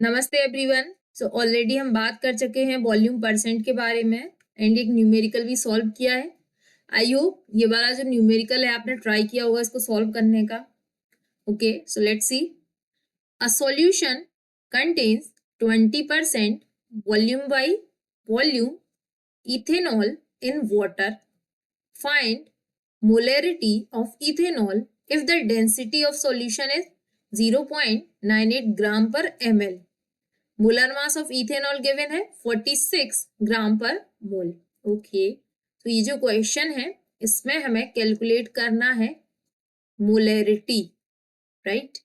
नमस्ते everyone. So already हम बात कर चुके हैं वॉल्यूम परसेंट के बारे में एंड एक न्यूमेरिकल भी सॉल्व किया है। आई होप ये वाला जो न्यूमेरिकल है आपने ट्राई किया होगा इसको सॉल्व करने का। Okay, so let's see. A solution contains 20% volume by volume ethanol in water. Find molarity of ethanol if the density of solution is 0.98 gram per ml. Molar mass of ethanol given है 46 ग्राम पर मोल। Okay, तो ये जो question है इसमें हमें calculate करना है मोलरिटी, राइट।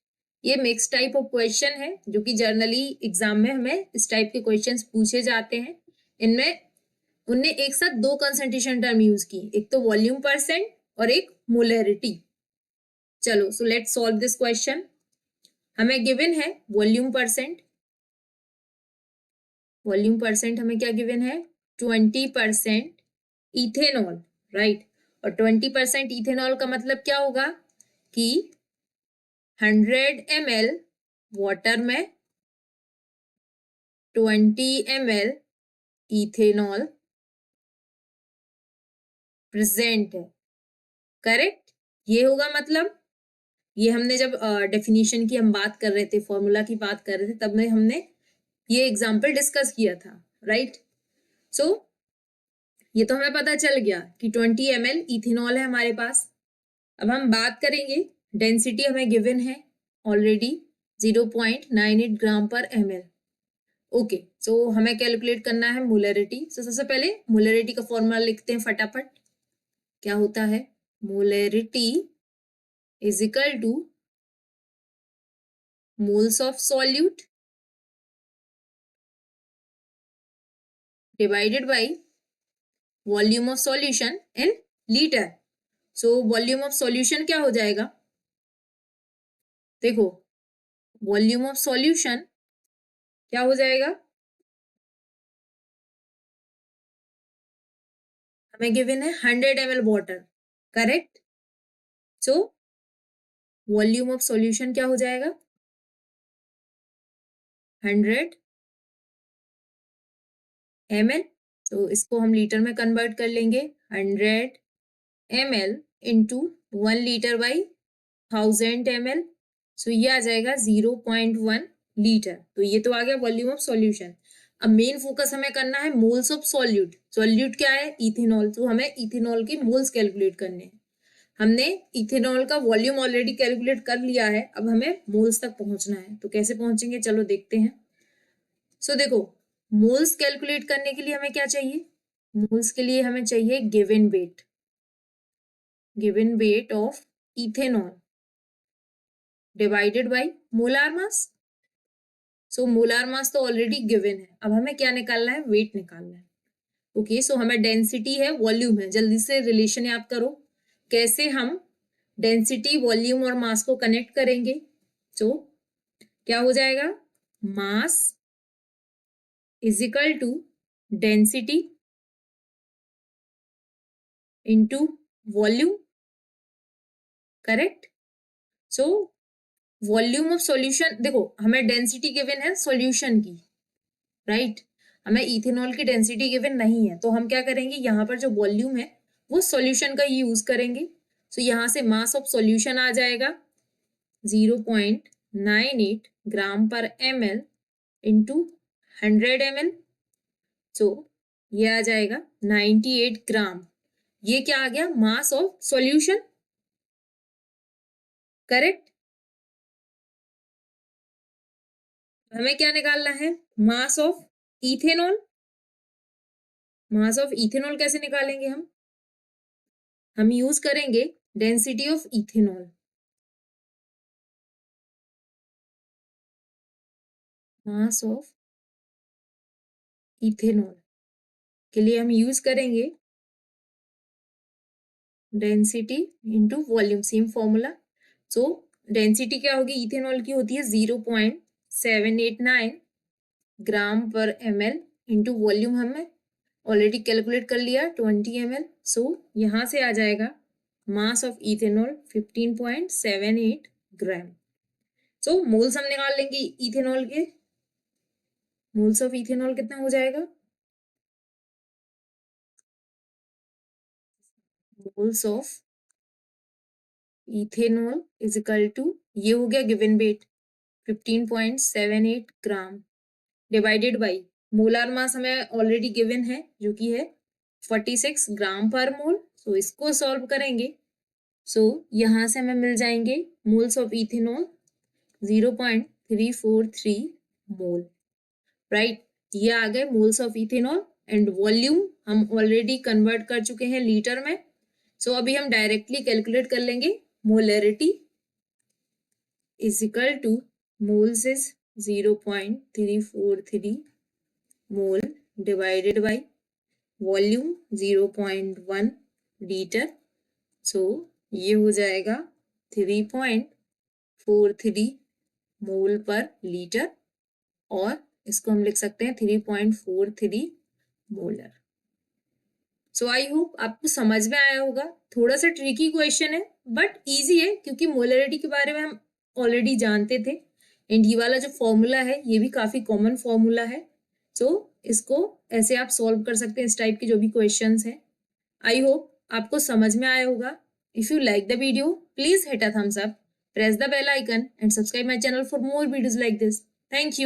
ये मिक्स टाइप ऑफ क्वेश्चन है जो कि जर्नली एग्जाम में हमें इस टाइप के क्वेश्चंस पूछे जाते हैं। इनमें उनने एक साथ दो कंसंट्रेशन टर्म यूज की, एक तो वॉल्यूम परसेंट और एक मोलरिटी। चलो, so let's solve this question. हमें गिवन है वॉल्यूम परसेंट। वॉल्यूम परसेंट हमें क्या गिवन है? 20% इथेनॉल, राइट। और 20% इथेनॉल का मतलब क्या होगा कि 100 ml वाटर में 20 ml इथेनॉल प्रेजेंट है, करेक्ट। ये होगा मतलब, ये हमने जब डेफिनेशन की हम बात कर रहे थे, फॉर्मूला की बात कर रहे थे, तब में हमने ये एग्जाम्पल डिस्कस किया था, राइट। सो ये तो हमें पता चल गया कि 20 ml इथेनॉल है हमारे पास। अब हम बात करेंगे, डेंसिटी हमें गिवन है ऑलरेडी 0.98 ग्राम पर ml। ओके, सो हमें कैलकुलेट करना है मोलरिटी। सो सबसे पहले मोलरिटी का फॉर्मूला लिखते हैं फटाफट। क्या होता है? Molarity is equal to moles of solute divided by volume of solution in litre. So volume of solution क्या हो जाएगा? देखो, वॉल्यूम ऑफ सॉल्यूशन क्या हो जाएगा? हमें गिवन है 100 ml water, correct. So volume of solution क्या हो जाएगा? 100 ml। तो इसको हम लीटर में कन्वर्ट कर लेंगे। 100 ml into 1 litre by 1000 ml। सो ये आ जाएगा 0.1 लीटर। तो ये तो आ गया वॉल्यूम ऑफ सॉल्यूशन। अब मेन फोकस हमें करना है मोल्स ऑफ सॉल्यूट। सॉल्यूट क्या है? इथेनॉल। तो हमें इथेनॉल के मोल्स कैलकुलेट करने हैं। हमने इथेनॉल का वॉल्यूम ऑलरेडी कैलकुलेट कर लिया है, अब हमें मोल्स तक पहुंचना है। तो कैसे पहुंचेंगे, चलो देखते हैं। सो देखो, मोल्स कैलकुलेट करने के लिए हमें क्या चाहिए? मोल्स के लिए हमें चाहिए given weight. Given weight of ethanol divided by molar mass. So molar mass तो ऑलरेडी गिवन है, अब हमें क्या निकालना है? वेट निकालना है। ओके, सो हमें डेंसिटी है, वॉल्यूम है। जल्दी से रिलेशन याद करो, कैसे हम डेंसिटी, वॉल्यूम और मास को कनेक्ट करेंगे। सो क्या हो जाएगा? Mass is equal to density into volume, correct. So volume of solution, देखो हमें डेंसिटी गिवन है सॉल्यूशन की, राइट। हमें इथेनॉल की डेंसिटी गिवन नहीं है, तो हम क्या करेंगे, यहाँ पर जो वॉल्यूम है वो सॉल्यूशन का यूज करेंगे। सो यहाँ से मास ऑफ सॉल्यूशन आ जाएगा 0.98 ग्राम पर ml इंटू 100 ml। सो ये आ जाएगा 98 ग्राम। ये क्या आ गया? Mass of solution, correct. हमें क्या निकालना है? Mass of ethanol. Mass of ethanol कैसे निकालेंगे हम यूज करेंगे density of ethanol. Mass of ethanol के लिए हम यूज करेंगे density into volume, same formula. सो डेंसिटी क्या होगी? इथेनॉल की होती है 0.789 ग्राम पर ml इंटू वॉल्यूम हमें ऑलरेडी कैलकुलेट कर लिया 20 ml। सो यहाँ से आ जाएगा mass of ethanol 15.78 gram. So moles हम निकाल लेंगे इथेनॉल के। मोल्स ऑफ इथेनॉल कितना हो जाएगा, moles of ethanol is equal to, ये हो गया given weight 15.78 gram divided by molar mass हमें ऑलरेडी गिवन है जो कि है 46 ग्राम पर मोल। सो इसको सॉल्व करेंगे। सो यहाँ से हमें मिल जाएंगे moles of ethanol 0.343 mole, right. ये आ गए moles of ethanol and volume हम ऑलरेडी कन्वर्ट कर चुके हैं लीटर में। सो अभी हम डायरेक्टली कैलकुलेट कर लेंगे molarity is equal to moles is 0.343 mole divided by volume 0.1 litre. So ये हो जाएगा 3.43 मोल पर लीटर और इसको हम लिख सकते हैं 3.43 मोलर। सो आई होप आपको समझ में आया होगा। थोड़ा सा ट्रिकी क्वेश्चन है बट इजी है क्योंकि मोलरिटी के बारे में हम ऑलरेडी जानते थे एंड ये वाला जो फॉर्मूला है ये भी काफी कॉमन फॉर्मूला है। सो इसको ऐसे आप सॉल्व कर सकते हैं इस टाइप के जो भी क्वेश्चंस हैं। आई होप आपको समझ में आया होगा। If you like the video, please hit a thumbs up, press the bell icon and subscribe my channel for more videos like this. Thank you.